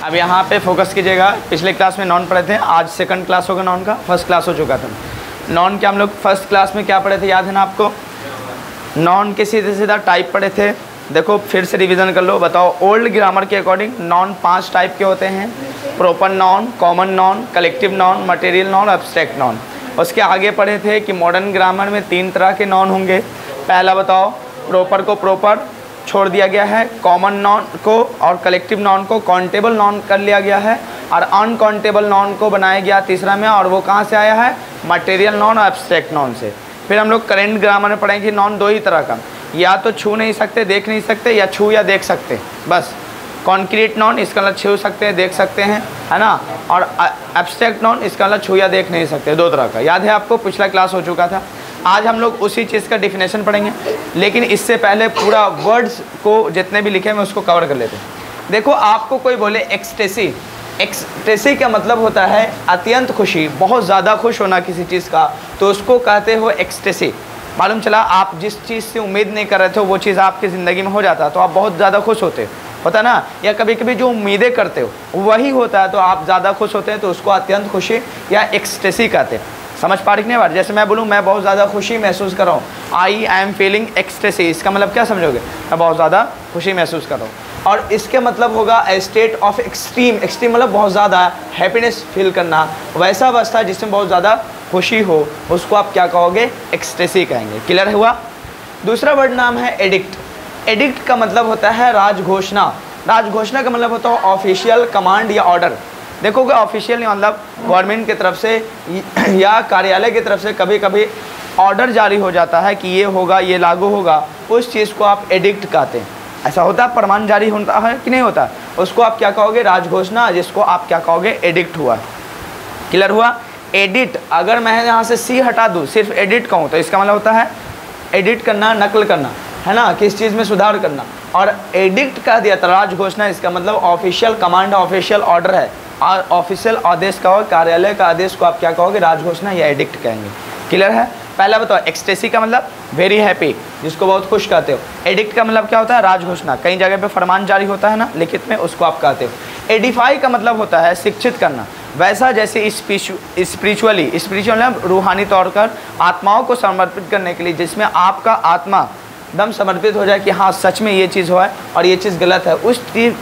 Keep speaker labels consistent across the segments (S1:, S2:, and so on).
S1: अब यहाँ पे फोकस कीजिएगा। पिछले क्लास में नॉन पढ़े थे, आज सेकंड क्लास होगा नॉन का, फर्स्ट क्लास हो चुका था। नॉन के हम लोग फर्स्ट क्लास में क्या पढ़े थे, याद है ना आपको? नॉन के सीधे सीधा टाइप पढ़े थे। देखो फिर से रिवीजन कर लो। बताओ, ओल्ड ग्रामर के अकॉर्डिंग नॉन 5 टाइप के होते हैं: proper noun, common noun, collective non, material non, abstract non. उसके आगे पढ़े थे कि मॉडर्न ग्रामर में 3 तरह के नॉन होंगे। पहला बताओ, प्रॉपर को प्रॉपर छोड़ दिया गया है, कॉमन नॉन को और कलेक्टिव नॉन को काउंटेबल नॉन कर लिया गया है, और अनकाउंटेबल नॉन को बनाया गया तीसरा में, और वो कहाँ से आया है? मटेरियल नॉन और एब्स्ट्रैक्ट नॉन से। फिर हम लोग करेंट ग्रामर में पढ़ेंगे नॉन 2 ही तरह का, या तो छू नहीं सकते, देख नहीं सकते, या छू या देख सकते, बस। कॉन्क्रीट नॉन, इसका मतलब छू सकते हैं, देख सकते हैं, है ना। और एब्स्ट्रैक्ट नॉन, इसका मतलब छू या देख नहीं सकते, 2 तरह का। याद है आपको? पिछला क्लास हो चुका था। आज हम लोग उसी चीज़ का डिफिनेशन पढ़ेंगे, लेकिन इससे पहले पूरा वर्ड्स को जितने भी लिखे हैं उसको कवर कर लेते हैं। देखो, आपको कोई बोले एक्सटेसी, एक्सटेसी का मतलब होता है अत्यंत खुशी, बहुत ज़्यादा खुश होना किसी चीज़ का, तो उसको कहते हो एक्सटेसी। मालूम चला, आप जिस चीज़ से उम्मीद नहीं कर रहे थे वो चीज़ आपकी ज़िंदगी में हो जाता, तो आप बहुत ज़्यादा खुश होते, होता ना। या कभी कभी जो उम्मीदें करते हो वही होता है, तो आप ज़्यादा खुश होते हैं, तो उसको अत्यंत खुशी या एक्सटेसी कहते हैं। समझ पा रही नहीं बात? जैसे मैं बोलूँ मैं बहुत ज़्यादा खुशी महसूस कर रहा हूँ, आई एम फीलिंग एक्सटेसी, इसका मतलब क्या समझोगे? मैं बहुत ज़्यादा खुशी महसूस कर रहा हूँ। और इसके मतलब होगा ए स्टेट ऑफ एक्सट्रीम, एक्सट्रीम मतलब बहुत ज़्यादा हैप्पीनेस फील करना, वैसा अवस्था जिसमें बहुत ज़्यादा खुशी हो, उसको आप क्या कहोगे? एक्सटेसी कहेंगे। क्लियर हुआ? दूसरा वर्ड नाम है एडिक्ट। एडिक्ट का मतलब होता है राजघोषणा। राजघोषणा का मतलब होता है ऑफिशियल कमांड या ऑर्डर। देखोगे, ऑफिशियल मतलब गवर्नमेंट की तरफ से या कार्यालय की तरफ से कभी कभी ऑर्डर जारी हो जाता है कि ये होगा, ये लागू होगा, उस चीज़ को आप एडिक्ट कहते हैं। ऐसा होता है, फरमान जारी होता है कि नहीं होता? उसको आप क्या कहोगे? राजघोषणा, जिसको आप क्या कहोगे? एडिक्ट हुआ। क्लियर हुआ? एडिट, अगर मैं यहाँ से सी हटा दूँ, सिर्फ एडिट कहूँ, तो इसका मतलब होता है एडिट करना, नकल करना, है ना, किस चीज़ में सुधार करना। और एडिक्ट कह दिया तो राजघोषणा, इसका मतलब ऑफिशियल कमांड, ऑफिशियल ऑर्डर है, और ऑफिशियल आदेश का हो, कार्यालय का आदेश को आप क्या कहोगे? राजघोषणा या एडिक्ट कहेंगे। क्लियर है? पहला बताओ, एक्सटेसी का मतलब वेरी हैप्पी, जिसको बहुत खुश कहते हो। एडिक्ट का मतलब क्या होता है? राजघोषणा, कई जगह पे फरमान जारी होता है ना लिखित में, उसको आप कहते हो। एडिफाई का मतलब होता है शिक्षित करना, वैसा जैसे स्पिरिचुअली, स्पिरिचुअल रूहानी तौर पर आत्माओं को समर्पित करने के लिए, जिसमें आपका आत्मा दम समर्पित हो जाए कि हाँ सच में ये चीज़ हुआ है और ये चीज़ गलत है, उस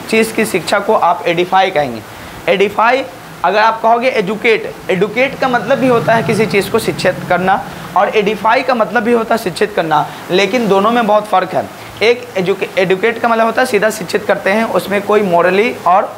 S1: चीज़ की शिक्षा को आप एडिफाई कहेंगे। एडिफाई, अगर आप कहोगे एजुकेट, एडुकेट का मतलब भी होता है किसी चीज़ को शिक्षित करना, और एडिफाई का मतलब भी होता है शिक्षित करना, लेकिन दोनों में बहुत फ़र्क है। एक एडुकेट का मतलब होता है सीधा शिक्षित करते हैं, उसमें कोई मॉरली और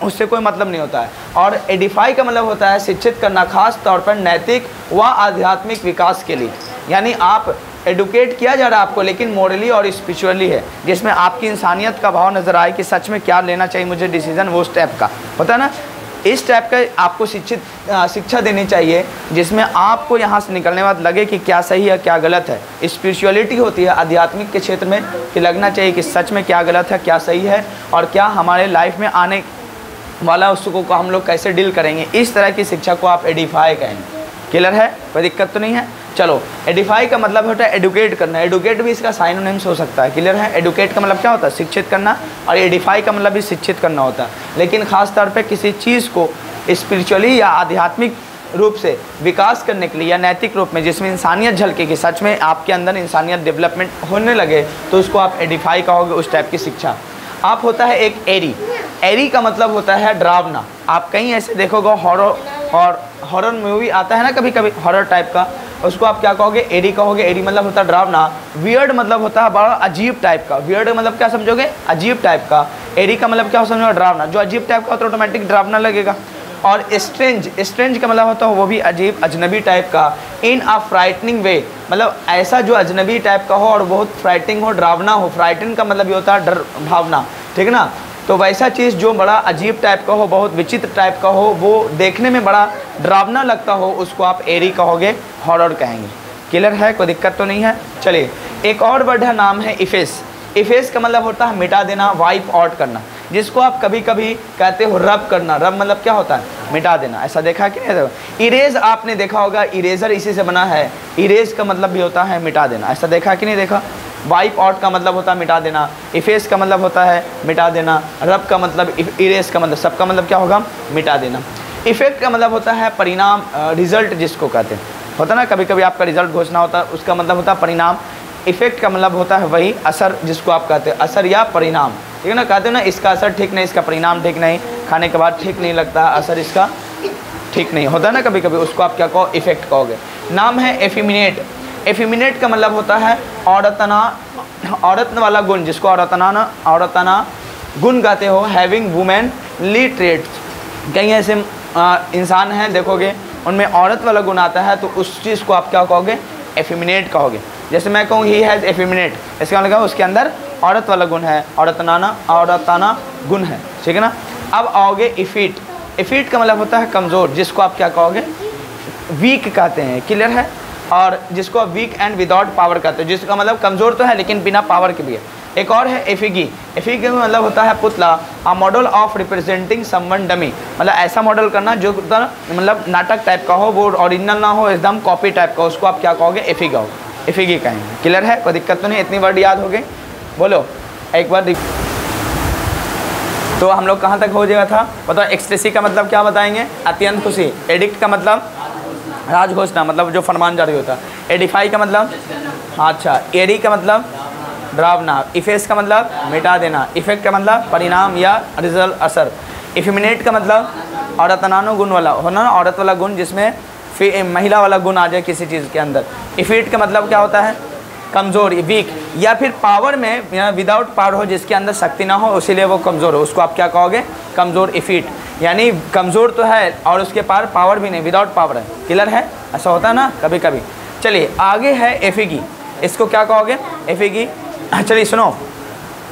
S1: उससे कोई मतलब नहीं होता है। और एडिफाई का मतलब होता है शिक्षित करना, खास तौर पर नैतिक व आध्यात्मिक विकास के लिए। यानी आप एडुकेट किया जा रहा है आपको, लेकिन मॉरली और स्पिरिचुअली है, जिसमें आपकी इंसानियत का भाव नज़र आए कि सच में क्या लेना चाहिए मुझे डिसीजन, वो टाइप का होता है ना। इस टाइप का आपको शिक्षा देनी चाहिए, जिसमें आपको यहाँ से निकलने बाद लगे कि क्या सही है क्या गलत है। स्पिरिचुअलिटी होती है आध्यात्मिक के क्षेत्र में कि लगना चाहिए कि सच में क्या गलत है, क्या सही है, और क्या हमारे लाइफ में आने वाला उसको को हम लोग कैसे डील करेंगे। इस तरह की शिक्षा को आप एडिफाई कहेंगे। क्लियर है? कोई दिक्कत तो नहीं है? चलो, एडिफाई का मतलब होता है एडुकेट करना, एडुकेट भी इसका साइनोनिम्स हो सकता है। क्लियर है? एडुकेट का मतलब क्या होता है? शिक्षित करना, और एडिफाई का मतलब भी शिक्षित करना होता है, लेकिन खास तौर पे किसी चीज़ को स्पिरिचुअली या आध्यात्मिक रूप से विकास करने के लिए, या नैतिक रूप में जिसमें इंसानियत झलके कि सच में आपके अंदर इंसानियत डेवलपमेंट होने लगे, तो उसको आप एडिफाई कहोगे, उस टाइप की शिक्षा। आप होता है एक एरी। एरी का मतलब होता है डरावना। आप कहीं ऐसे देखोगे हॉरर मूवी आता है ना कभी कभी, हॉरर टाइप का, उसको आप क्या कहोगे? एरी कहोगे। एरी मतलब होता है डरावना। वियर्ड मतलब होता है बड़ा अजीब टाइप का। वियर्ड मतलब क्या समझोगे? अजीब टाइप का। एरी का मतलब क्या समझोगे? डरावना। जो अजीब टाइप का होता है ऑटोमेटिक डरावना लगेगा। और स्ट्रेंज, स्ट्रेंज का मतलब होता है वो भी अजीब, अजनबी टाइप का। इन अ फ्राइटनिंग वे, मतलब ऐसा जो अजनबी टाइप का हो और बहुत फ्राइटिंग हो, डरावना हो। फ्राइटन का मतलब ये होता है डर, भावना, ठीक ना। तो वैसा चीज़ जो बड़ा अजीब टाइप का हो, बहुत विचित्र टाइप का हो, वो देखने में बड़ा डरावना लगता हो, उसको आप एरी कहोगे, हॉरर कहेंगे। क्लियर है? कोई दिक्कत तो नहीं है? चलिए, एक और वर्ड है, नाम है इफेस। इफेस का मतलब होता है मिटा देना, वाइप आउट करना, जिसको आप कभी कभी कहते हो रब करना। रब मतलब क्या होता है? मिटा देना। ऐसा देखा कि नहीं? इरेज आपने देखा होगा, इरेजर इसी से बना है। इरेज का मतलब भी होता है मिटा देना। ऐसा देखा कि नहीं देखा? वाइप आउट का मतलब होता है मिटा देना, इफेस का मतलब होता है मिटा देना, रब का मतलब इरेज का मतलब, सबका मतलब क्या होगा मिटा देना। इफेक्ट का मतलब होता है परिणाम, रिजल्ट जिसको कहते हैं, होता ना कभी कभी आपका रिजल्ट घोषणा होता है, उसका मतलब होता है परिणाम। इफेक्ट का मतलब होता है वही असर जिसको आप कहते हैं, असर या परिणाम, ठीक है ना। कहते हो ना इसका असर ठीक नहीं, इसका परिणाम ठीक नहीं, खाने के बाद ठीक नहीं लगता, असर इसका ठीक नहीं होता ना कभी कभी, उसको आप क्या कहो इफेक्ट कहोगे। नाम है एफिमिनेट। एफिमिनेट का मतलब होता है औरतना, औरत वाला गुण जिसको औरतना गुण कहते हो। हैविंग वुमेन ली ट्रेड्स, कई ऐसे इंसान हैं देखोगे उनमें औरत वाला गुण आता है, तो उस चीज़ को आप क्या कहोगे एफिमिनेट कहोगे। जैसे मैं कहूँ ही हैज़ एफिमिनेट, इसका मतलब उसके अंदर औरत वाला गुण है, औरताना गुण है, ठीक है ना। अब आओगे इफीट। इफीट का मतलब होता है कमज़ोर, जिसको आप क्या कहोगे वीक कहते हैं, क्लियर है। और जिसको आप वीक एंड विदाउट पावर कहते हो, जिसका मतलब कमज़ोर तो है लेकिन बिना पावर के भी है। एक और है एफिगी। एफिगी का मतलब होता है पुतला, a model of representing someone dummy, मतलब ऐसा मॉडल करना जो मतलब नाटक टाइप का हो, वो ओरिजिनल ना हो, एकदम कॉपी टाइप का, उसको आप क्या कहोगे एफिगा हो, एफिगी कहेंगे, क्लियर है। कोई दिक्कत तो नहीं, इतनी वर्ड याद हो गई, बोलो एक बार। तो हम लोग कहाँ तक हो जाएगा था बताओ। एक्सटेसी का मतलब क्या बताएंगे, अत्यंत खुशी। एडिक्ट का मतलब राज घोषणा, मतलब जो फरमान जारी होता है। एडिफाई का मतलब अच्छा। एरी का मतलब डरावना। इफेस का मतलब मिटा देना। इफेक्ट का मतलब परिणाम या रिजल्ट असर। इफिमिनेट का मतलब औरतनानो गुण वाला होना, औरत वाला गुण जिसमें महिला वाला गुण आ जाए किसी चीज़ के अंदर। इफीट का मतलब क्या होता है कमज़ोर, वीक, या फिर पावर में विदाउट पावर हो, जिसके अंदर शक्ति ना हो इसीलिए वो कमज़ोर हो, उसको आप क्या कहोगे कमज़ोर इफीट। यानी कमज़ोर तो है और उसके पार पावर भी नहीं, विदाउट पावर है, क्लियर है। ऐसा होता है ना कभी कभी। चलिए आगे है एफिगी, इसको क्या कहोगे एफिगी। चलिए सुनो,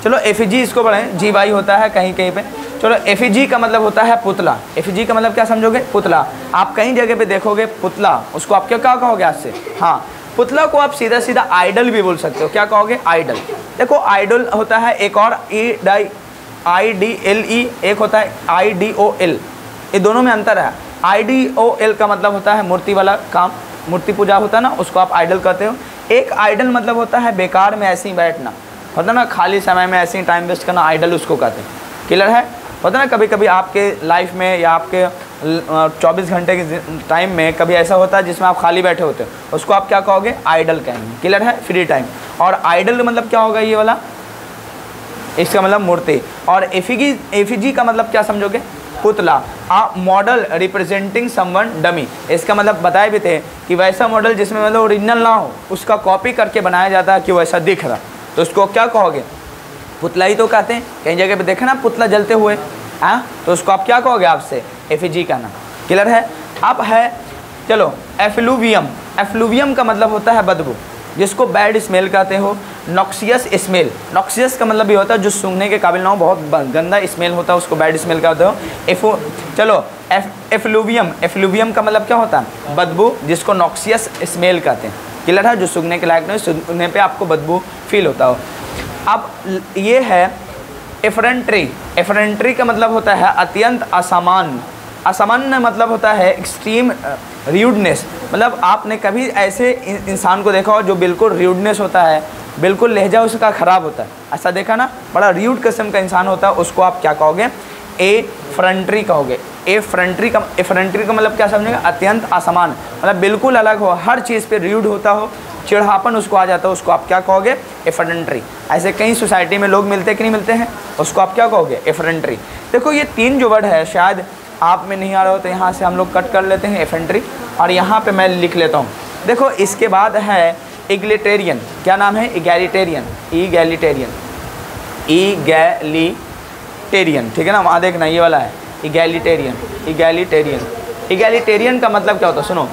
S1: चलो एफिजी इसको पढ़ें, जी वाई होता है कहीं कहीं पे। चलो एफिजी का मतलब होता है पुतला। एफिजी का मतलब क्या समझोगे पुतला। आप कहीं जगह पे देखोगे पुतला, उसको आप क्या कहोगे आज से, हाँ पुतला को आप सीधा सीधा आइडल भी बोल सकते हो। क्या कहोगे आइडल। देखो आइडल होता है एक और IDLE, एक होता है IDOL, ये दोनों में अंतर है। IDOL का मतलब होता है मूर्ति वाला काम, मूर्ति पूजा होता है ना, उसको आप आइडल कहते हो। एक आइडल मतलब होता है बेकार में ऐसे ही बैठना, होता ना खाली समय में ऐसे ही टाइम वेस्ट करना, आइडल उसको कहते हैं, क्लियर है। होता ना कभी कभी आपके लाइफ में या आपके 24 घंटे के टाइम में कभी ऐसा होता है जिसमें आप खाली बैठे होते हो, उसको आप क्या कहोगे आइडल कहेंगे, क्लियर है, फ्री टाइम। और आइडल मतलब क्या होगा ये वाला, इसका मतलब मूर्ति। और एफिजी का मतलब क्या समझोगे पुतला, आ मॉडल रिप्रेजेंटिंग समवन डमी, इसका मतलब बताए भी थे कि वैसा मॉडल जिसमें मतलब ओरिजिनल ना हो, उसका कॉपी करके बनाया जाता है कि वैसा दिख रहा, तो उसको क्या कहोगे पुतला ही तो कहते हैं। कहीं जगह पे देखा ना पुतला जलते हुए, हाँ तो उसको आप क्या कहोगे आपसे एफिजी का नाम, क्लियर है। अब है चलो एफ्लूवियम। एफ्लूवियम का मतलब होता है बदबू, जिसको बैड स्मेल कहते हो। नॉक्सियस स्मेल, नॉक्सियस का मतलब ये होता है जो सूंघने के काबिल ना हो, बहुत गंदा स्मेल होता है, उसको बैड स्मेल कहते हो। चलो एफ्लूवियम, एफ्लूवियम का मतलब क्या होता है बदबू, जिसको नॉक्सियस स्मेल कहते हैं, क्लियर है, जो सूंघने के लायक नहीं, सूंघने पे आपको बदबू फील होता हो। अब ये है एफरेंट्री। एफरेंट्री का मतलब होता है अत्यंत असामान्य। असामान्य मतलब होता है एक्सट्रीम र्यूडनेस, मतलब आपने कभी ऐसे इंसान को देखा हो जो बिल्कुल र्यूडनेस होता है, बिल्कुल लहजा उसका ख़राब होता है, ऐसा देखा ना, बड़ा र्यूड किस्म का इंसान होता है, उसको आप क्या कहोगे एफरेंट्री कहोगे। एफरेंट्री का मतलब क्या समझेंगे अत्यंत असामान्य, मतलब बिल्कुल अलग हो, हर चीज़ पे र्यूड होता हो, चिढ़ापन उसको आ जाता है, उसको आप क्या कहोगे एफरेंट्री। ऐसे कई सोसाइटी में लोग मिलते कि नहीं मिलते हैं, उसको आप क्या कहोगे एफरेंट्री। देखो ये तीन जो वर्ड है शायद आप में नहीं आ रहा हो, तो यहाँ से हम लोग कट कर लेते हैं एफरेंट्री, और यहाँ पे मैं लिख लेता हूँ। देखो इसके बाद है इगलिटेरियन, क्या नाम है इगैलिटेरियन, इगैलिटेरियन, इगैलिटेरियन, ठीक है ना, वहाँ देखना ये वाला है इगैलिटेरियन। इगैलिटेरियन, इगैलिटेरियन का मतलब क्या होता है सुनो,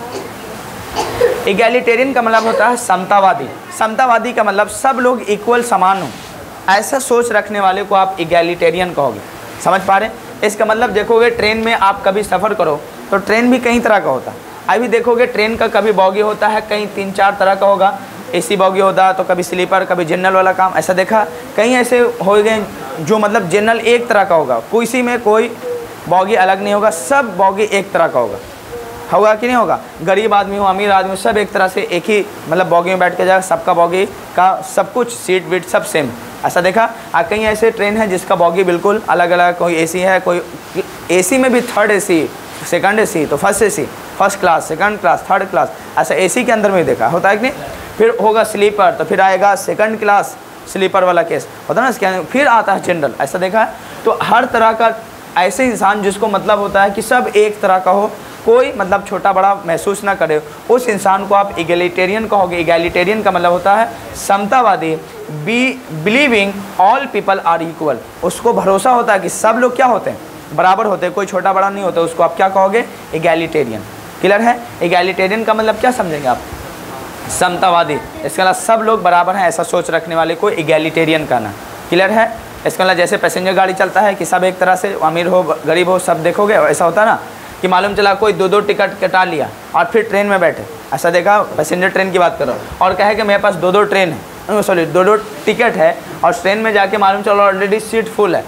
S1: इगैलिटेरियन का मतलब होता है समतावादी। समतावादी का मतलब सब लोग इक्वल समान हो, ऐसा सोच रखने वाले को आप इगैलिटेरियन कहोगे, समझ पा रहे हैं। इसका मतलब देखोगे ट्रेन में आप कभी सफ़र करो तो ट्रेन भी कई तरह का होता है, अभी देखोगे ट्रेन का कभी बॉगी होता है, कहीं 3-4 तरह का होगा, एसी बॉगी होता है, तो कभी स्लीपर, कभी जनरल वाला काम, ऐसा देखा। कहीं ऐसे हो गए जो मतलब जनरल एक तरह का होगा, किसी में कोई बॉगी अलग नहीं होगा, सब बॉगी एक तरह का होगा, होगा कि नहीं होगा? गरीब आदमी हो, अमीर आदमी हो, सब एक तरह से एक ही मतलब बॉगी में बैठ के जाएगा, सबका बॉगी का सब कुछ सीट वीट सब सेम। ऐसा देखा? कहीं ऐसे ट्रेन है जिसका बॉगी बिल्कुल अलग अलग, कोई एसी है, कोई एसी में भी थर्ड एसी, सेकंड एसी, तो first AC, first class, second class, third class, ऐसा एसी के अंदर में देखा होता है कि नहीं? फिर होगा स्लीपर, तो फिर आएगा सेकंड क्लास स्लीपर वाला केस होता है ना, इसके अंदर फिर आता है जनरल। ऐसा देखा है? तो हर तरह का ऐसे इंसान जिसको मतलब होता है कि सब एक तरह का हो, कोई मतलब छोटा बड़ा महसूस ना करे, उस इंसान को आप इगैलिटेरियन कहोगे। इगैलिटेरियन का मतलब होता है समतावादी, believing all people are equal. उसको भरोसा होता है कि सब लोग क्या होते हैं, बराबर होते हैं, कोई छोटा बड़ा नहीं होता, उसको आप क्या कहोगे? इगैलिटेरियन। क्लियर है? इगैलिटेरियन का मतलब क्या समझेंगे आप? समतावादी। इसके अलावा सब लोग बराबर हैं ऐसा सोच रखने वाले को इगैलिटेरियन कहना। क्लियर है? इसके अलावा जैसे पैसेंजर गाड़ी चलता है कि सब एक तरह से, अमीर हो गरीब हो सब देखोगे, ऐसा होता है ना कि मालूम चला कोई 2-2 टिकट कटा लिया और फिर ट्रेन में बैठे। ऐसा देखा? पैसेंजर ट्रेन की बात करो और कहे कि मेरे पास 2-2 ट्रेन है, सॉरी 2-2 टिकट है, और ट्रेन में जाके मालूम चलो ऑलरेडी सीट फुल है,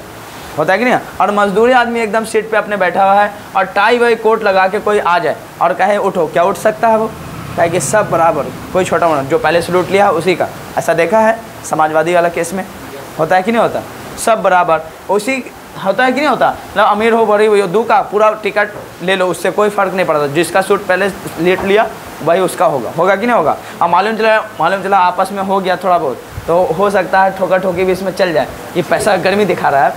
S1: होता है कि नहीं? और मजदूरी आदमी एकदम सीट पे अपने बैठा हुआ है और टाई वाई कोट लगा के कोई आ जाए और कहे उठो, क्या उठ सकता है वो? कहे कि सब बराबर, कोई छोटा मोटा, जो पहले से लूट लिया उसी का। ऐसा देखा है समाजवादी वाला केस में? होता है कि नहीं होता? सब बराबर उसी होता है कि नहीं होता? मतलब अमीर हो बड़ी हो, दू का पूरा टिकट ले लो, उससे कोई फ़र्क नहीं पड़ता, जिसका सूट पहले लेट लिया वही उसका होगा कि नहीं होगा? अब मालूम चला आपस में हो गया थोड़ा बहुत, तो हो सकता है ठोका ठोकी भी इसमें चल जाए। ये पैसा गर्मी दिखा रहा है,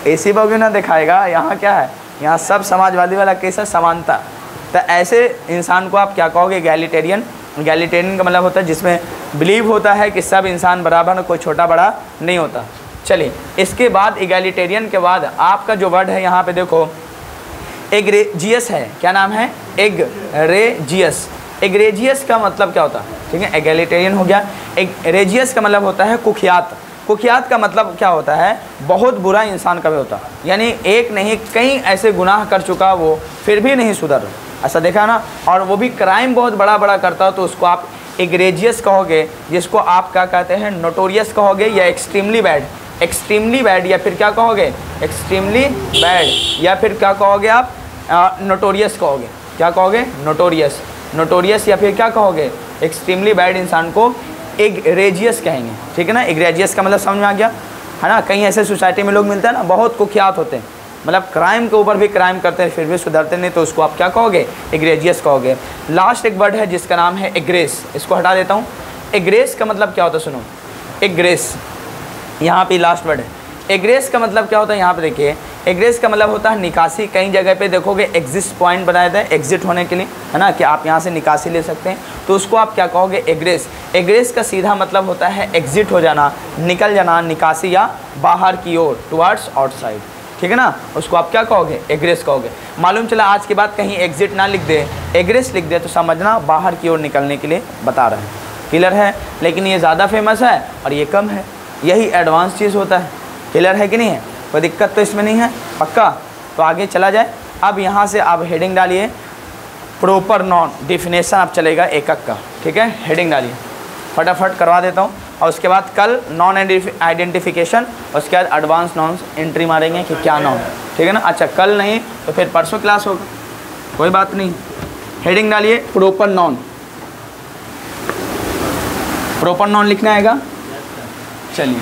S1: एसी बॉगी ना दिखाएगा। यहाँ क्या है? यहाँ सब समाजवादी वाला केस है, समानता। तो ऐसे इंसान को आप क्या कहोगे? इगैलिटेरियन। इगैलिटेरियन का मतलब होता है जिसमें बिलीव होता है कि सब इंसान बराबर, कोई छोटा बड़ा नहीं होता। चलिए, इसके बाद इगैलिटेरियन के बाद आपका जो वर्ड है यहाँ पे देखो, एग्रेजियस है। क्या नाम है? एग्रेजियस। एग्रेजियस का मतलब क्या होता है? ठीक है, एगैलिटेरियन हो गया। एग्रेजियस का मतलब होता है कुख्यात। कुख्यात का मतलब क्या होता है? बहुत बुरा इंसान कभी होता, यानी एक नहीं कई ऐसे गुनाह कर चुका वो, फिर भी नहीं सुधर। ऐसा देखा ना? और वो भी क्राइम बहुत बड़ा बड़ा करता हो, तो उसको आप एग्रेजियस कहोगे, जिसको आप क्या कहते हैं? नोटोरियस कहोगे या एक्सट्रीमली बैड। एक्सट्रीमली बैड या फिर क्या कहोगे? एक्सट्रीमली बैड, या फिर क्या कहोगे आप? नोटोरियस कहोगे। क्या कहोगे? नोटोरियस। नोटोरियस या फिर क्या कहोगे? एक्सट्रीमली बैड इंसान को एग्रेजियस कहेंगे। ठीक है ना? एग्रेजियस का मतलब समझ में आ गया है ना? कहीं ऐसे सोसाइटी में लोग मिलते हैं ना, बहुत कुख्यात होते हैं, मतलब क्राइम के ऊपर भी क्राइम करते हैं फिर भी सुधरते नहीं, तो उसको आप क्या कहोगे? एग्रेजियस कहोगे। लास्ट एक वर्ड है जिसका नाम है एग्रेस। इसको हटा देता हूँ। एग्रेस का मतलब क्या होता है? सुनो, एग्रेस यहाँ पे लास्ट वर्ड है। एग्रेस का मतलब क्या होता है? यहाँ पे देखिए, एग्रेस का मतलब होता है निकासी। कई जगह पे देखोगे एग्जिस्ट पॉइंट बनाए थे एग्जिट होने के लिए, है ना, कि आप यहाँ से निकासी ले सकते हैं, तो उसको आप क्या कहोगे? एग्रेस। एग्रेस का सीधा मतलब होता है एग्जिट हो जाना, निकल जाना, निकासी या बाहर की ओर, टुवर्ड्स आउटसाइड। ठीक है ना? उसको आप क्या कहोगे? एग्रेस कहोगे। मालूम चला आज के बाद कहीं एग्जिट ना लिख दे, एग्रेस लिख दे, तो समझना बाहर की ओर निकलने के लिए बता रहे हैं। क्लियर है? लेकिन ये ज़्यादा फेमस है और ये कम है, यही एडवांस चीज़ होता है। क्लियर है कि नहीं है? कोई दिक्कत तो इसमें नहीं है? पक्का? तो आगे चला जाए। अब यहाँ से आप हेडिंग डालिए, प्रॉपर नॉन डिफिनेशन आप चलेगा एक एक का। ठीक है, हेडिंग डालिए, फटाफट करवा देता हूँ। और उसके बाद कल नॉन आइडेंटिफिकेशन, उसके बाद एडवांस नॉन एंट्री मारेंगे कि क्या नॉन। ठीक है ना? अच्छा, कल नहीं तो फिर परसों क्लास होगा, कोई बात नहीं। हेडिंग डालिए, प्रॉपर नॉन। प्रॉपर नॉन लिखना आएगा? चलिए,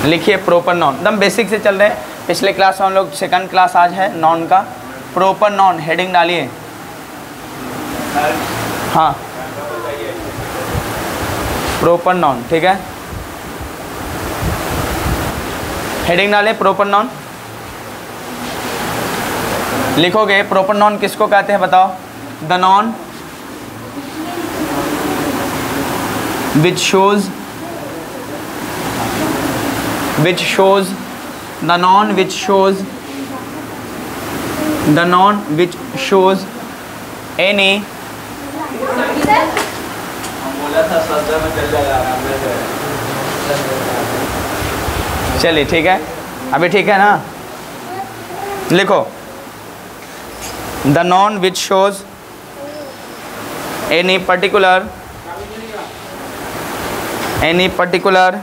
S1: लिखिए प्रॉपर नॉन। एकदम बेसिक से चल रहे हैं। पिछले क्लास में हम लोग, सेकंड क्लास आज है नॉन का। प्रॉपर नॉन हेडिंग डालिए। हाँ, प्रॉपर नॉन। ठीक है, हेडिंग डालिए प्रॉपर नॉन। लिखोगे प्रॉपर नॉन किसको कहते हैं बताओ? The noun which shows the noun which shows any चलिए ठीक है, अभी ठीक है ना? लिखो, the noun which shows any particular any particular,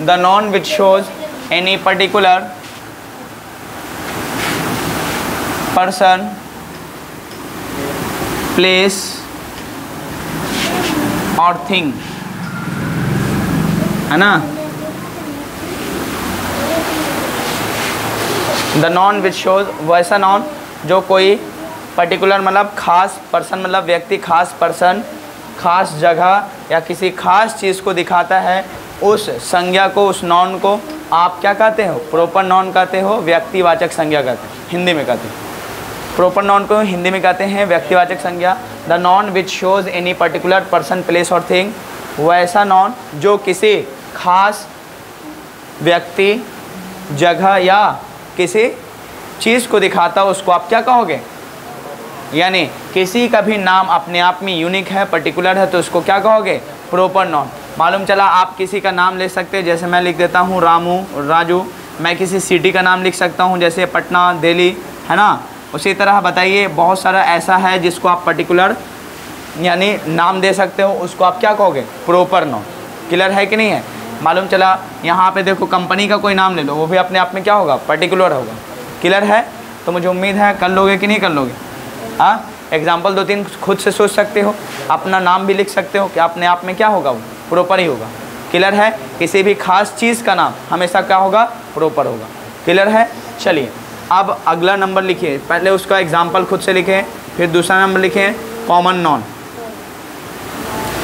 S1: the noun which shows any particular person, place or thing, है ना। द नॉन विच शोज, वैसा नॉन जो कोई पर्टिकुलर मतलब खास पर्सन, मतलब व्यक्ति, खास पर्सन, खास जगह या किसी खास चीज़ को दिखाता है। उस संज्ञा को, उस नॉन को आप क्या कहते हो? प्रॉपर नॉन कहते हो, व्यक्तिवाचक संज्ञा कहते हैं, हिंदी में कहते हैं। प्रॉपर नॉन को हिंदी में कहते हैं व्यक्तिवाचक संज्ञा। The noun which shows any particular person, place और थिंग, वैसा नॉन जो किसी खास व्यक्ति, जगह या किसी चीज़ को दिखाता हो, उसको आप क्या कहोगे? यानी किसी का भी नाम अपने आप में यूनिक है, पर्टिकुलर है, तो उसको क्या कहोगे? Proper noun. मालूम चला, आप किसी का नाम ले सकते हैं, जैसे मैं लिख देता हूँ रामू, राजू। मैं किसी सिटी का नाम लिख सकता हूँ, जैसे पटना, दिल्ली, है ना। उसी तरह बताइए बहुत सारा ऐसा है जिसको आप पर्टिकुलर यानी नाम दे सकते हो, उसको आप क्या कहोगे? Proper noun. क्लियर है कि नहीं है? मालूम चला, यहाँ पे देखो कंपनी का कोई नाम ले लो, वो भी अपने आप में क्या होगा? पर्टिकुलर होगा। क्लियर है? तो मुझे उम्मीद है कर लोगे कि नहीं कर लोगे। हाँ, एग्जाम्पल 2-3 खुद से सोच सकते हो, अपना नाम भी लिख सकते हो कि अपने आप में क्या होगा? वो प्रॉपर ही होगा। क्लियर है? किसी भी खास चीज़ का नाम हमेशा क्या होगा? प्रॉपर होगा। क्लियर है? चलिए अब अगला नंबर लिखिए। पहले उसका एग्जाम्पल खुद से लिखें, फिर दूसरा नंबर लिखें common noun.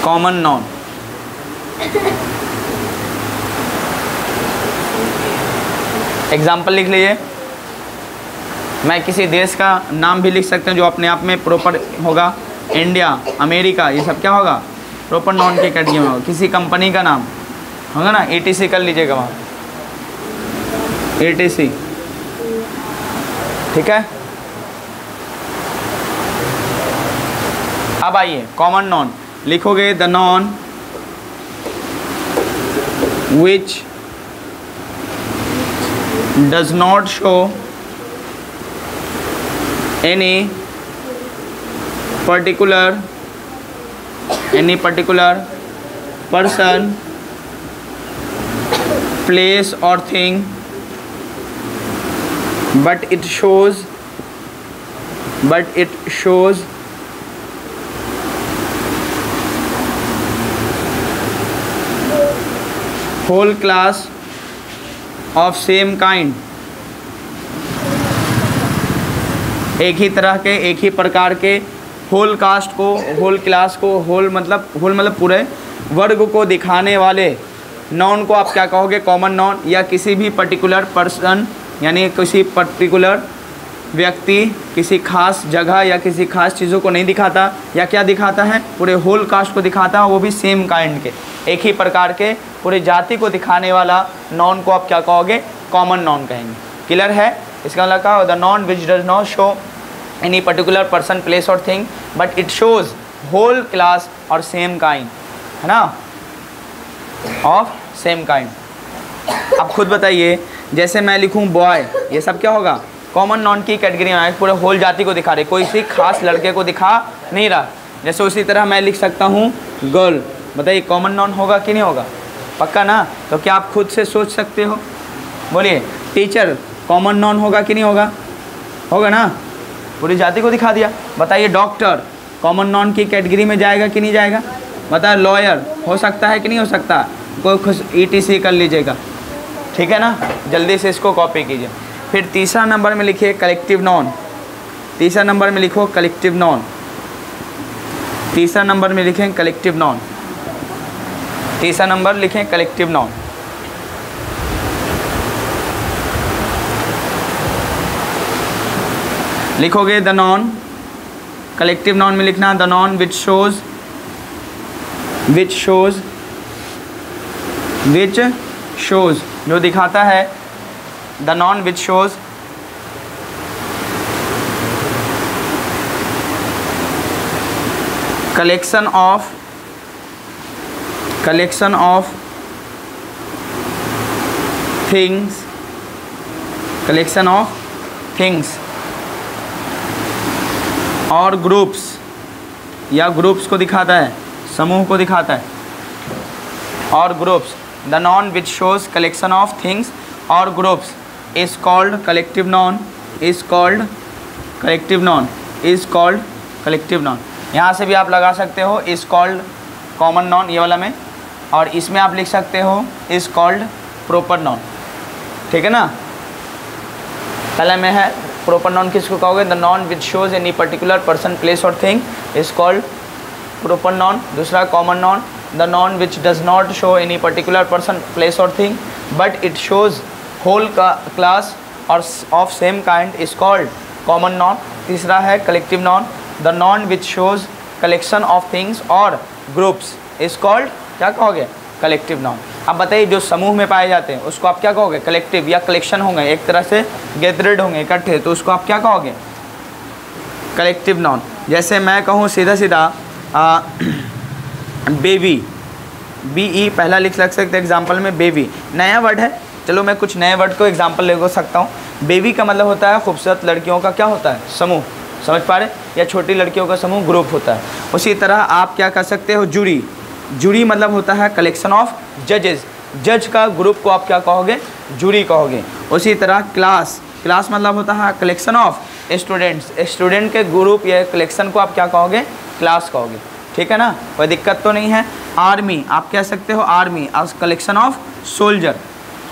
S1: Common noun, example लिख लीजिए। मैं किसी देश का नाम भी लिख सकते हैं जो अपने आप में प्रॉपर होगा। इंडिया, अमेरिका, ये सब क्या होगा? प्रॉपर नॉन की कैटेगरी में होगा। किसी कंपनी का नाम होगा ना, ETC कर लीजिएगा वहाँ, ETC। ठीक है। अब आइए कॉमन नॉन लिखोगे। The noun which does not show any particular person, place or thing, but it shows whole class of same kind, एक ही तरह के, एक ही प्रकार के, होल कास्ट को, होल क्लास को, होल मतलब पूरे वर्ग को दिखाने वाले नॉन को आप क्या कहोगे? Common noun. या किसी भी पर्टिकुलर पर्सन यानी किसी पर्टिकुलर व्यक्ति, किसी खास जगह या किसी खास चीज़ों को नहीं दिखाता, या क्या दिखाता है? पूरे होल कास्ट को दिखाता है, वो भी सेम काइंड के, एक ही प्रकार के, पूरे जाति को दिखाने वाला नॉन को आप क्या कहोगे? कॉमन नॉन कहेंगे। क्लियर है? इसका मतलब क्या? The noun which does not show any particular person, place और thing, but it shows whole class और सेम काइंड, है ना, ऑफ सेम काइंड। अब खुद बताइए, जैसे मैं लिखूं बॉय, ये सब क्या होगा? कॉमन नॉन की कैटेगरी में पूरे होल जाति को दिखा रहे, कोई सी खास लड़के को दिखा नहीं रहा। जैसे उसी तरह मैं लिख सकता हूँ गर्ल, बताइए कॉमन नॉन होगा कि नहीं होगा? पक्का ना? तो क्या आप खुद से सोच सकते हो? बोलिए। टीचर कॉमन नॉन होगा कि नहीं होगा? होगा ना, पूरी जाति को दिखा दिया। बताइए डॉक्टर कॉमन नॉन की कैटेगरी में जाएगा कि नहीं जाएगा? बताए लॉयर हो सकता है कि नहीं हो सकता? कोई खुश ETC कर लीजिएगा। ठीक है ना, जल्दी से इसको कॉपी कीजिए। फिर तीसरा नंबर में लिखिए कलेक्टिव नॉन। तीसरा नंबर में लिखो कलेक्टिव नॉन। तीसरा नंबर में लिखें कलेक्टिव नॉन। तीसरा नंबर लिखें कलेक्टिव नॉन। लिखोगे द नॉन, कलेक्टिव नॉन में लिखना द नॉन विच शोज जो दिखाता है, the noun which shows collection of things और ग्रुप्स, या ग्रुप्स को दिखाता है, समूह को दिखाता है। और groups, the noun which shows collection of things और groups is called collective noun, is called collective noun, is called collective noun. यहाँ से भी आप लगा सकते हो इज कॉल्ड कॉमन नॉन, ये वाला में, और इसमें आप लिख सकते हो इज कॉल्ड प्रॉपर नॉन, ठीक है ना। पहले में है प्रॉपर नॉन किसको कहोगे, the noun which shows any particular person place और thing is called proper noun. दूसरा common noun, the noun which does not show any particular person place और thing but it shows whole class और of same kind is called common noun. तीसरा है collective noun, the noun which shows collection of things और groups is called क्या कहोगे, collective noun. अब बताइए जो समूह में पाए जाते हैं उसको आप क्या कहोगे, कलेक्टिव, या कलेक्शन होंगे एक तरह से गैदर्ड होंगे इकट्ठे, तो उसको आप क्या कहोगे, कलेक्टिव नॉन। जैसे मैं कहूँ सीधा सीधा बेबी, BE पहला लिख सकते एग्जाम्पल में, बेबी नया वर्ड है, चलो मैं कुछ नए वर्ड को एग्जाम्पल ले सकता हूँ। बेबी का मतलब होता है खूबसूरत लड़कियों का क्या होता है, समूह, समझ पा रहे, या छोटी लड़कियों का समूह ग्रुप होता है। उसी तरह आप क्या कर सकते हो, जूरी, जूरी मतलब होता है कलेक्शन ऑफ जजेस, जज का ग्रुप को आप क्या कहोगे, जूरी कहोगे। उसी तरह क्लास, क्लास मतलब होता है कलेक्शन ऑफ स्टूडेंट्स, स्टूडेंट के ग्रुप या कलेक्शन को आप क्या कहोगे, क्लास कहोगे, ठीक है ना, कोई दिक्कत तो नहीं है। आर्मी आप कह सकते हो, आर्मी आज कलेक्शन ऑफ सोल्जर,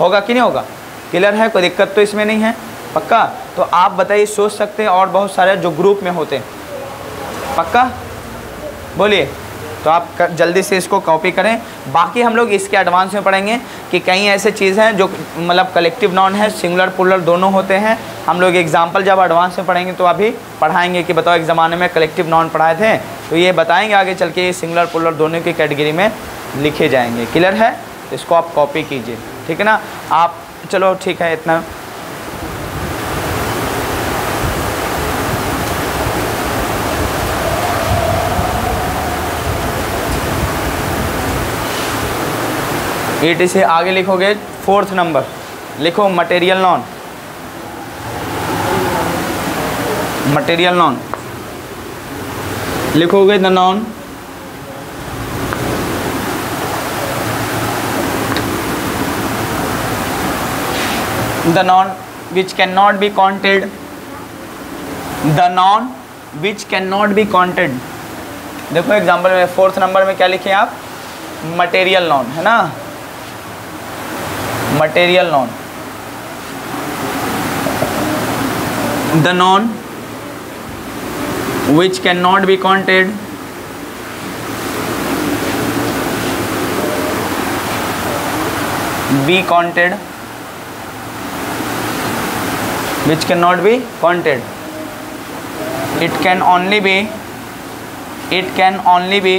S1: होगा कि नहीं होगा, क्लियर है, कोई दिक्कत तो इसमें नहीं है, पक्का। तो आप बताइए, सोच सकते हैं और बहुत सारे जो ग्रुप में होते हैं, पक्का बोलिए। तो आप जल्दी से इसको कॉपी करें। बाकी हम लोग इसके एडवांस में पढ़ेंगे कि कई ऐसे चीज़ हैं जो मतलब कलेक्टिव नॉन है, सिंगुलर प्लूरल दोनों होते हैं। हम लोग एग्जांपल जब एडवांस में पढ़ेंगे तो अभी पढ़ाएंगे कि बताओ एक ज़माने में कलेक्टिव नॉन पढ़ाए थे, तो ये बताएंगे आगे चल के ये सिंगुलर प्लूरल दोनों की कैटेगरी में लिखे जाएंगे, क्लियर है। तो इसको आप कॉपी कीजिए, ठीक है ना। आप चलो ठीक है इतना। ET से आगे लिखोगे, 4th नंबर लिखो मटेरियल नॉन, मटेरियल नॉन लिखोगे, the noun which can not be counted, the noun which can not be counted. देखो एग्जाम्पल में 4th नंबर में क्या लिखे आप, मटेरियल नॉन है ना, material non, the noun which can not be counted, be counted, which cannot be counted, it can only be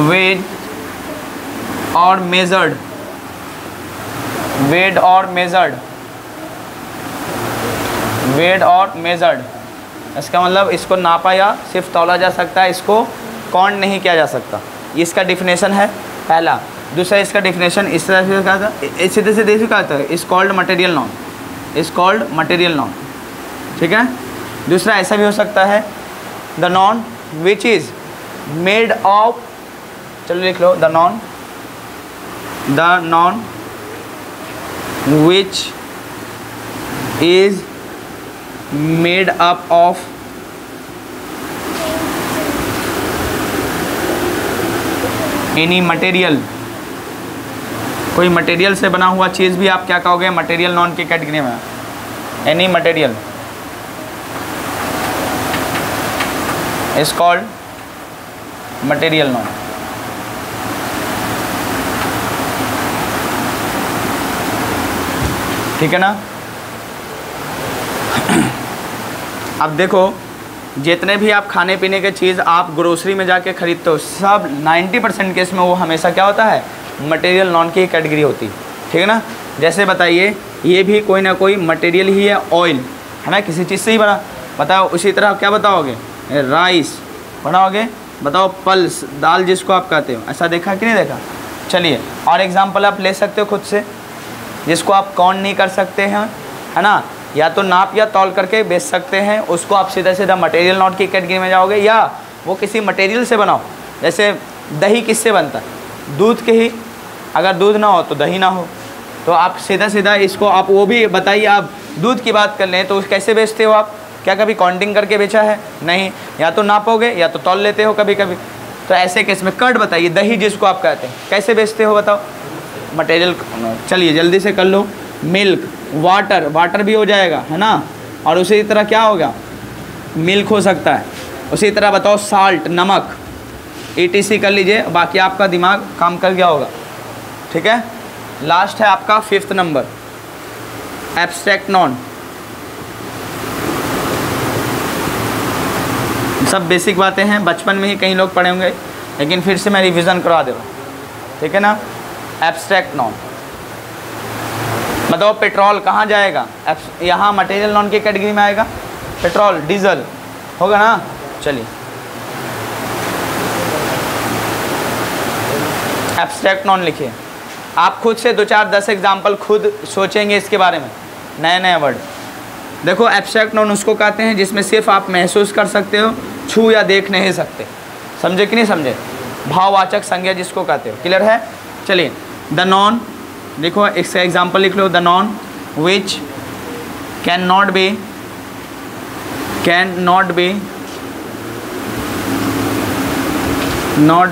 S1: weighed or measured, weighed or measured, weighed और measured। इसका मतलब इसको नापा या सिर्फ तौला जा सकता है, इसको काउंट नहीं किया जा सकता। इसका डिफिनेशन है पहला। दूसरा इसका डिफिनेशन इस तरह से कहा था, सीधे सीधे से कहा था, is called material noun, is called material noun, ठीक है। दूसरा ऐसा भी हो सकता है, the noun which is made of, चलो लिख लो, the noun which is made up of any material, कोई मटेरियल से बना हुआ चीज़ भी आप क्या कहोगे, मटेरियल नॉन की कैटेगरी में, any material is called material noun. ठीक है ना। अब देखो जितने भी आप खाने पीने के चीज़ आप ग्रोसरी में जाके खरीदते हो, सब 90% केस में वो हमेशा क्या होता है, मटेरियल नॉन की कैटेगरी होती है, ठीक है ना। जैसे बताइए ये भी कोई ना कोई मटेरियल ही है, ऑयल है ना, किसी चीज़ से ही बना, बताओ। उसी तरह क्या बताओगे, राइस बनाओगे, बताओ पल्स, दाल जिसको आप कहते हो, ऐसा देखा कि नहीं देखा। चलिए और एग्जांपल आप ले सकते हो खुद से, जिसको आप काउंट नहीं कर सकते हैं, है ना, या तो नाप या तौल करके बेच सकते हैं, उसको आप सीधा सीधा मटेरियल नॉट की कैटेगरी में जाओगे, या वो किसी मटेरियल से बनाओ। जैसे दही किससे बनता है? दूध के ही, अगर दूध ना हो तो दही ना हो। तो आप सीधा सीधा इसको आप वो भी बताइए, आप दूध की बात कर लें तो कैसे बेचते हो आप? क्या कभी काउंटिंग करके बेचा है? नहीं, या तो नापोगे या तो तौल लेते हो कभी कभी। तो ऐसे केस में कर्ड बताइए, दही जिसको आप कहते हैं, कैसे बेचते हो बताओ? मटेरियल। चलिए जल्दी से कर लो। मिल्क, वाटर, वाटर भी हो जाएगा है ना। और उसी तरह क्या होगा? मिल्क हो सकता है। उसी तरह बताओ साल्ट, नमक, ETC कर लीजिए, बाकी आपका दिमाग काम कर गया होगा। ठीक है, लास्ट है आपका 5th नंबर, एब्स्ट्रैक्ट नॉन। सब बेसिक बातें हैं, बचपन में ही कई लोग पढ़े होंगे, लेकिन फिर से मैं रिवीजन करवा दे रहा हूँ। ठीक है ना। एब्स्ट्रैक्ट नॉन बताओ पेट्रोल कहाँ जाएगा? यहाँ मटेरियल नॉन की कैटेगरी में आएगा। पेट्रोल, डीजल होगा ना। चलिए एब्स्ट्रैक्ट नॉन लिखिए। आप खुद से 2 4 10 एग्जाम्पल खुद सोचेंगे इसके बारे में, नए नए वर्ड। देखो एब्स्ट्रैक्ट नॉन उसको कहते हैं जिसमें सिर्फ आप महसूस कर सकते हो, छू या देख नहीं सकते। समझे कि नहीं समझे? भाववाचक संज्ञा जिसको कहते हो। क्लियर है? चलिए द नॉन देखो, इसका एग्जाम्पल लिख लो। The noun which can not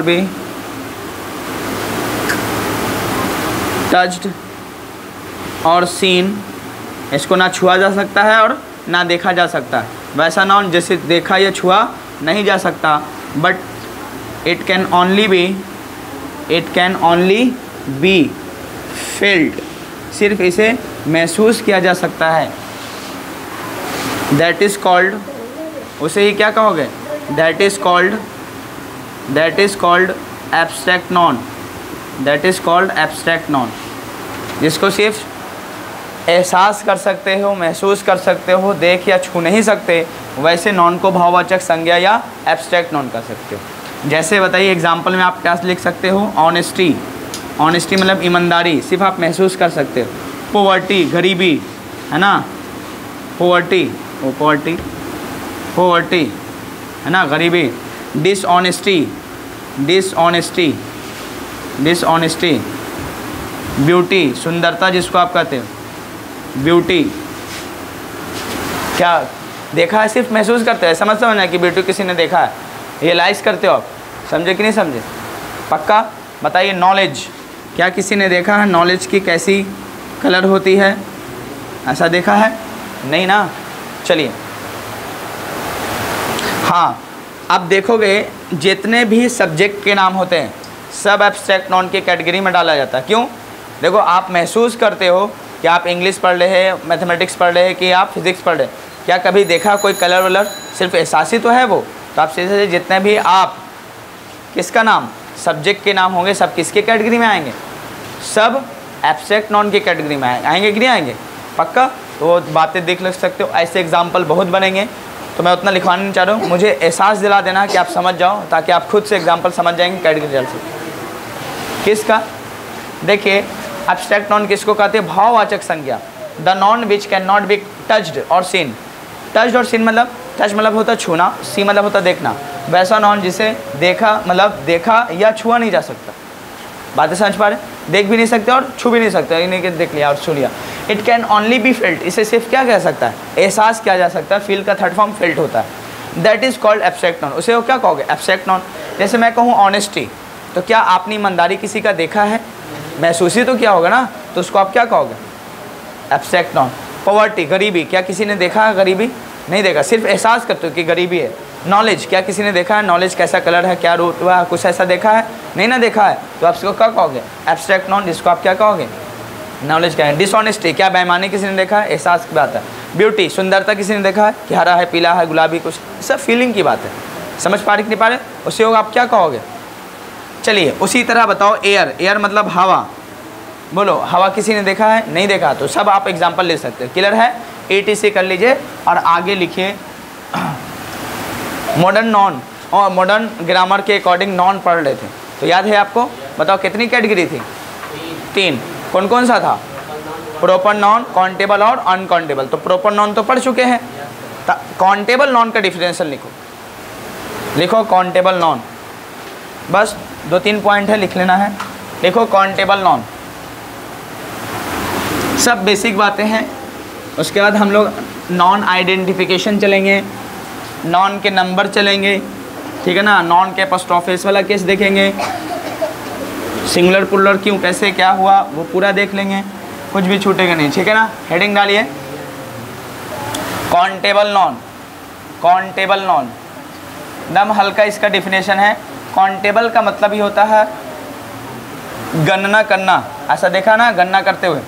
S1: be touched और सीन, इसको ना छुआ जा सकता है और ना देखा जा सकता है। वैसा नॉन जैसे देखा या छुआ नहीं जा सकता, but it can only be felt, सिर्फ इसे महसूस किया जा सकता है। दैट इज़ कॉल्ड, उसे ही क्या कहोगे? That is called abstract non. That is called abstract non, जिसको सिर्फ एहसास कर सकते हो, महसूस कर सकते हो, देख या छू नहीं सकते, वैसे नॉन को भाववाचक संज्ञा या एब्स्ट्रैक्ट नॉन कर सकते हो। जैसे बताइए एग्जाम्पल में आप क्या लिख सकते हो? ऑनेस्टी, ऑनेस्टी मतलब ईमानदारी, सिर्फ आप महसूस कर सकते हो। पोवर्टी, गरीबी है ना। पोवर्टी है ना, गरीबी। डिसऑनेस्टी, ब्यूटी, सुंदरता जिसको आप कहते हो, ब्यूटी। क्या देखा है? सिर्फ महसूस करते हैं, समझना कि ब्यूटी किसी ने देखा है, रियलाइज़ करते हो आप। समझे कि नहीं समझे? पक्का? बताइए नॉलेज, क्या किसी ने देखा है नॉलेज की कैसी कलर होती है? ऐसा देखा है? नहीं ना। चलिए हाँ, अब देखोगे जितने भी सब्जेक्ट के नाम होते हैं सब एब्स्ट्रैक्ट नॉन की कैटेगरी में डाला जाता है। क्यों? देखो आप महसूस करते हो कि आप इंग्लिश पढ़ रहे हैं, मैथमेटिक्स पढ़ रहे हैं कि आप फिजिक्स पढ़ रहे हैं, क्या कभी देखा कोई कलर वलर? सिर्फ एहसासी तो है वो। तो आप सीधे जितने भी आप किसका नाम सब्जेक्ट के नाम होंगे सब किसके कैटेगरी में आएंगे? सब एब्स्ट्रैक्ट नॉन की कैटेगरी में आएंगे कि नहीं आएंगे? पक्का? तो वो बातें देख लग सकते हो। ऐसे एग्जाम्पल बहुत बनेंगे, तो मैं उतना लिखवाना नहीं चाह रहा हूँ। मुझे एहसास दिला देना कि आप समझ जाओ, ताकि आप खुद से एग्जाम्पल समझ जाएंगे कैटेगरी जल्द से। किसका? देखिए एब्स्ट्रैक्ट नॉन किसको कहते हैं? भाववाचक संज्ञा। The noun which can not be touched और सीन। टच्ड और सीन मतलब, टच मतलब होता छूना, सी मतलब होता देखना। वैसा नॉन जिसे देखा मतलब देखा या छुआ नहीं जा सकता। बातें समझ पा रहे? देख भी नहीं सकते और छू भी नहीं सकते, इन्हें कि देख लिया और छू लिया। It can only be felt, इसे सिर्फ क्या कह सकता है? एहसास किया जा सकता है। फील का थर्ड फॉर्म फेल्ट होता है। That is called abstract non. उसे वो क्या कहोगे? Abstract non. जैसे मैं कहूँ ऑनेस्टी, तो क्या आपने ईमानदारी किसी का देखा है? महसूस ही तो किया होगा ना, तो उसको आप क्या कहोगे? Abstract non. पॉवर्टी, गरीबी, क्या किसी ने देखा है गरीबी? नहीं देखा, सिर्फ एहसास करते हो कि गरीबी है। नॉलेज, क्या किसी ने देखा है नॉलेज कैसा कलर है, क्या रूट हुआ, कुछ ऐसा देखा है? नहीं ना देखा है, तो आप इसको क्या कहोगे? एब्स्ट्रैक्ट नॉन, जिसको आप क्या कहोगे? नॉलेज क्या है? डिसऑनेस्टी, क्या बेईमानी किसी ने देखा है? एहसास की बात है। ब्यूटी, सुंदरता किसी ने देखा है कि हरा है, पीला है, गुलाबी, कुछ सब फीलिंग की बात है। समझ पा रहे कि नहीं पा रहे? उसे होगा आप क्या कहोगे? चलिए उसी तरह बताओ एयर। एयर मतलब हवा। बोलो हवा किसी ने देखा है? नहीं देखा, तो सब आप एग्जाम्पल ले सकते हो। क्लियर है? ETC कर लीजिए और आगे लिखिए मॉडर्न नॉन। और मॉडर्न ग्रामर के अकॉर्डिंग नॉन पढ़ रहे थे, तो याद है आपको? बताओ कितनी कैटेगरी थी? 3। कौन कौन सा था? प्रॉपर नॉन, काउंटेबल और अनकाउंटेबल। तो प्रॉपर नॉन तो पढ़ चुके हैं। काउंटेबल नॉन का डिफरेंशियल लिखो। लिखो काउंटेबल नॉन, बस 2-3 पॉइंट है, लिख लेना है। लिखो काउंटेबल नॉन, सब बेसिक बातें हैं। उसके बाद हम लोग नॉन आइडेंटिफिकेशन चलेंगे, नॉन के नंबर चलेंगे, ठीक है ना, नॉन के एपोस्ट्रोफेस वाला केस देखेंगे, सिंगुलर पुलर क्यों कैसे क्या हुआ वो पूरा देख लेंगे, कुछ भी छूटेगा नहीं, ठीक है ना। हेडिंग डालिए काउंटेबल नॉन। काउंटेबल नॉन एकदम हल्का इसका डिफिनेशन है। काउंटेबल का मतलब ही होता है गणना करना, ऐसा देखा ना, गणना करते हुए।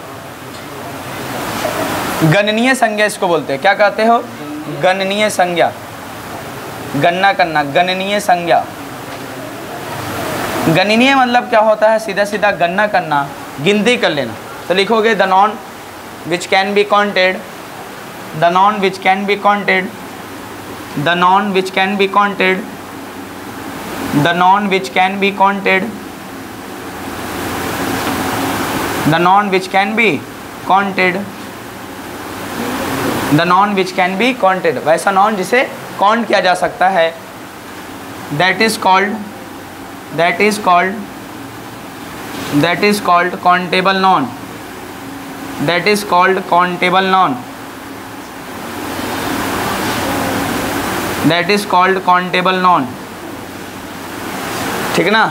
S1: गणनीय संज्ञा इसको बोलते हैं, क्या कहते हो, गणनीय संज्ञा, गणना करना, गणनीय संज्ञा। गणनीय मतलब क्या होता है, सीधा सीधा गणना करना, गिनती कर लेना। तो लिखोगे the noun which can be counted, the noun which can be counted, the noun which can be counted, the noun which can be counted, the noun which can be counted, the noun which can be counted, वैसा non जिसे count किया जा सकता है, that is called, that is called, that is called countable noun, that is called countable noun, that is called countable noun, ठीक है ना।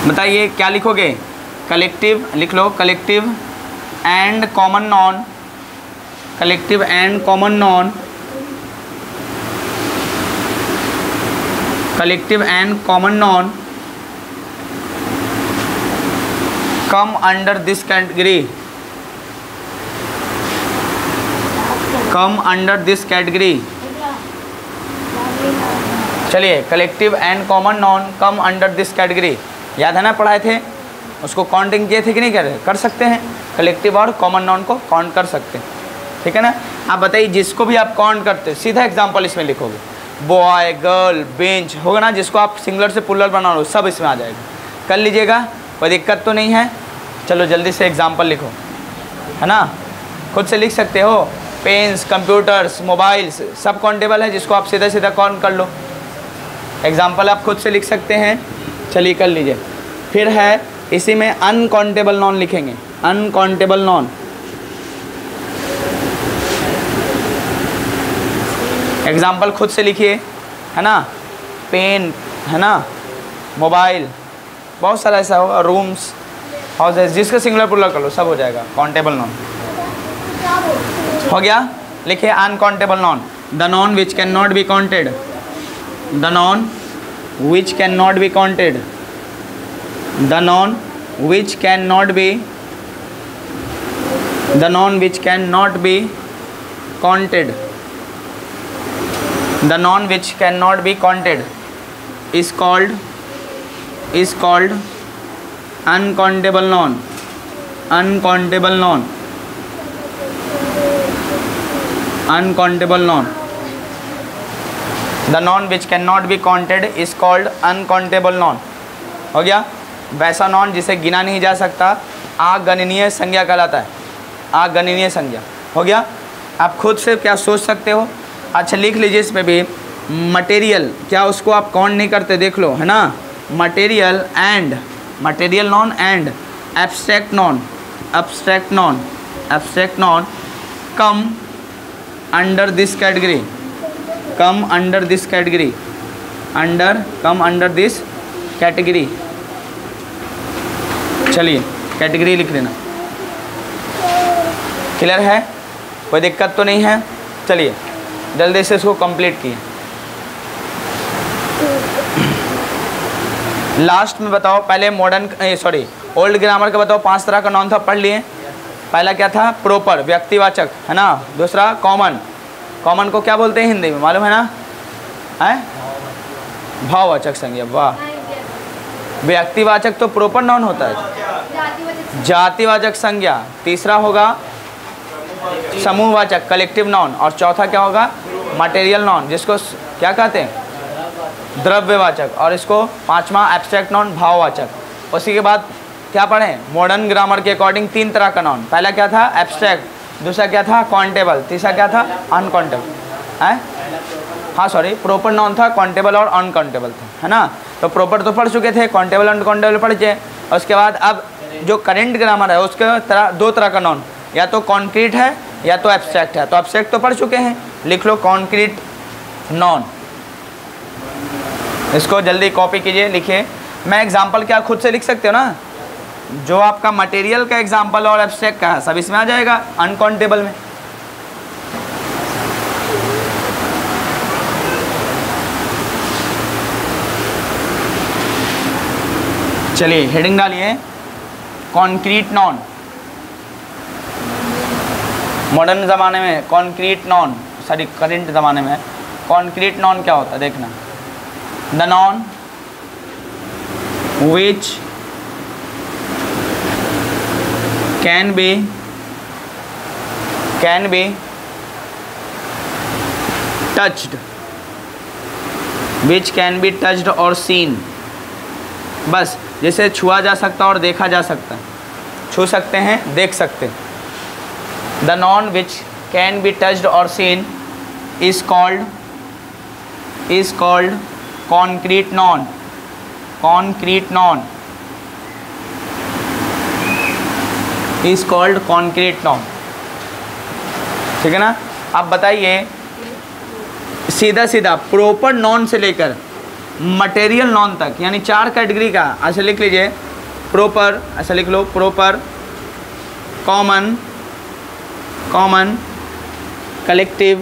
S1: बताइए क्या लिखोगे, कलेक्टिव लिख लो, collective and common noun, collective and common noun, collective and common noun come under this category, come under this category। चलिए collective and common noun come under this category, याद है ना, पढ़ाए थे, उसको काउंटिंग किए थे कि नहीं कर सकते हैं, कलेक्टिव और कॉमन नॉन को काउंट कर सकते हैं, ठीक है ना। आप बताइए जिसको भी आप काउंट करते सीधा एग्जांपल इसमें लिखोगे, बॉय गर्ल बेंच होगा ना, जिसको आप सिंगुलर से प्लूरल बना लो सब इसमें आ जाएगा, कर लीजिएगा, कोई दिक्कत तो नहीं है। चलो जल्दी से एग्जांपल लिखो, है ना, खुद से लिख सकते हो, पेन्स, कंप्यूटर्स, मोबाइल्स सब काउंटेबल है, जिसको आप सीधा सीधा काउंट कर लो, एग्जांपल आप खुद से लिख सकते हैं। चलिए कर लीजिए। फिर है इसी में अनकाउंटेबल नॉन लिखेंगे, अनकाउंटेबल नॉन, एग्जाम्पल खुद से लिखिए, है ना, पेन, है ना, मोबाइल, बहुत सारा ऐसा होगा, रूम्स, हाउसेस, जिसका सिंगुलर प्लूरल कर लो सब हो जाएगा काउंटेबल नॉन। हो गया, लिखिए uncountable noun, the noun which can not be counted, the noun which can not be counted, the noun which can not B, the noun which can not be counted, the non which cannot be counted is called uncountable non, uncountable non, uncountable non, the non which cannot be counted is called uncountable non। हो गया, वैसा non जिसे गिना नहीं जा सकता अगणनीय संज्ञा कहलाता है, अगणनीय संज्ञा। हो गया, आप खुद से क्या सोच सकते हो, अच्छा लिख लीजिए इस पे भी, मटेरियल, क्या उसको आप काउंट नहीं करते, देख लो, है ना, material and, material non and abstract non, abstract non, abstract non come under this category, come under this category, under, come under this category. चलिए कैटेगरी लिख लेना, क्लियर है, कोई दिक्कत तो नहीं है। चलिए जल्दी से इसको कंप्लीट किए। लास्ट में बताओ, पहले मॉडर्न सॉरी ओल्ड ग्रामर का बताओ, 5 तरह का नॉन था, पढ़ लिए। पहला क्या था, प्रॉपर, व्यक्तिवाचक, है ना। दूसरा कॉमन, कॉमन को क्या बोलते हैं हिंदी में मालूम है ना, है भाववाचक संज्ञा, वाह। व्यक्तिवाचक तो प्रॉपर नॉन होता है, जातिवाचक संज्ञा। तीसरा होगा समूहवाचक, कलेक्टिव नॉन। और चौथा क्या होगा, मटेरियल नॉन, जिसको क्या कहते हैं, द्रव्यवाचक। और इसको पांचवा एब्स्ट्रैक्ट नॉन, भाववाचक। उसी के बाद क्या पढ़ें, मॉडर्न ग्रामर के अकॉर्डिंग 3 तरह का नॉन। पहला क्या था, एब्स्ट्रैक्ट, दूसरा क्या था, काउंटेबल, तीसरा क्या था, अनकाउंटेबल, है। हाँ सॉरी, प्रॉपर नाउन था, काउंटेबल और अनकाउंटेबल था, है ना। तो प्रॉपर तो पढ़ चुके थे, काउंटेबल अनकाउंटेबल पढ़ के, और उसके बाद अब जो करेंट ग्रामर है उसके दो तरह का नाउन, या तो कॉन्क्रीट है या तो एब्स्ट्रैक्ट है। तो एब्स्ट्रैक्ट तो पढ़ चुके हैं, लिख लो कॉन्क्रीट नाउन। इसको जल्दी कॉपी कीजिए, लिखिए। मैं एग्जाम्पल क्या खुद से लिख सकते हो ना, जो आपका मटेरियल का एग्जाम्पल और एब्स्ट्रैक्ट का है सब इसमें आ जाएगा अनकाउंटेबल में। चलिए हेडिंग डालिए, कॉन्क्रीट नाउन। मॉडर्न ज़माने में कॉन्क्रीट नाउन, सॉरी करेंट ज़माने में कॉन्क्रीट नाउन क्या होता है देखना। The noun which can be touched, which can be touched और सीन। बस जैसे छुआ जा सकता और देखा जा सकता है, छू सकते हैं, देख सकते हैं। The noun which can be touched और seen is called concrete noun, concrete noun is called concrete noun. ठीक है ना। अब बताइए सीधा सीधा प्रॉपर नॉन से लेकर मटेरियल नॉन तक, यानी 4 कैटेगरी का ऐसे लिख लीजिए। प्रॉपर ऐसा लिख लो, proper, common, collective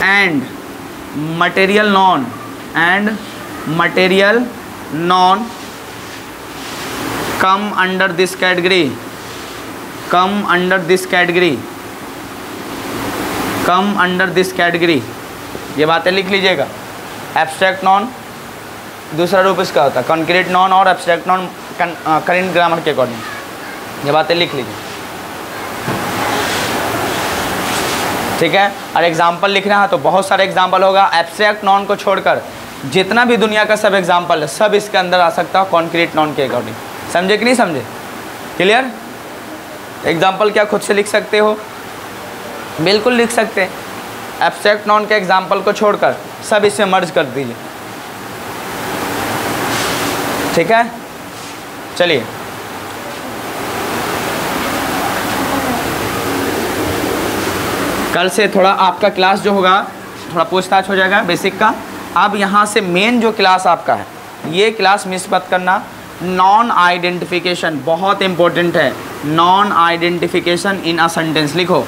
S1: and material noun come under this category, ये बातें लिख लीजिएगा। एब्स्ट्रैक्ट नॉन दूसरा रूप इसका होता है, कॉन्क्रीट नॉन और एब्स्ट्रैक्ट नॉन करेंट ग्रामर के अकॉर्डिंग, ये बातें लिख लीजिए। ठीक है। और एग्जाम्पल लिखना है तो बहुत सारे एग्जाम्पल होगा। एब्स्ट्रैक्ट नॉन को छोड़कर जितना भी दुनिया का सब एग्जाम्पल है सब इसके अंदर आ सकता है कॉन्क्रीट नॉन के अकॉर्डिंग। समझे कि नहीं समझे? क्लियर? एग्जाम्पल क्या खुद से लिख सकते हो? बिल्कुल लिख सकते हैं। एब्स्ट्रैक्ट नॉन के एग्जाम्पल को छोड़कर सब इसमें मर्ज कर दीजिए। ठीक है। चलिए कल से थोड़ा आपका क्लास जो होगा थोड़ा पूछताछ हो जाएगा बेसिक का। अब यहाँ से मेन जो क्लास आपका है ये क्लास मिस मत करना। नॉन आइडेंटिफिकेशन बहुत इंपॉर्टेंट है। Non identification in a sentence लिखो।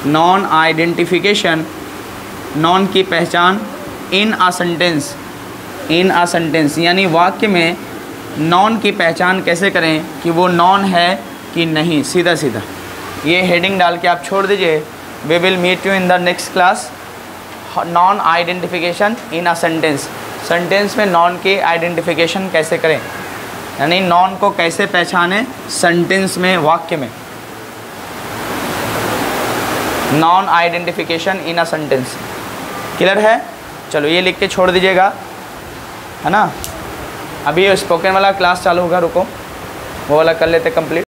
S1: नॉन आइडेंटिफिकेशन, नॉन की पहचान, इन अ सेंटेंस यानी वाक्य में नॉन की पहचान कैसे करें कि वो नॉन है कि नहीं। सीधा सीधा ये हेडिंग डाल के आप छोड़ दीजिए। We will meet you in the next class. Noun identification in a sentence, sentence में नॉन की आइडेंटिफिकेशन कैसे करें, यानी नॉन को कैसे पहचानें सेंटेंस में, वाक्य में। Non identification in a sentence. Clear है? चलो ये लिख के छोड़ दीजिएगा, है ना। अभी स्पोकन वाला क्लास चालू होगा, रुको वो वाला कर लेते कंप्लीट।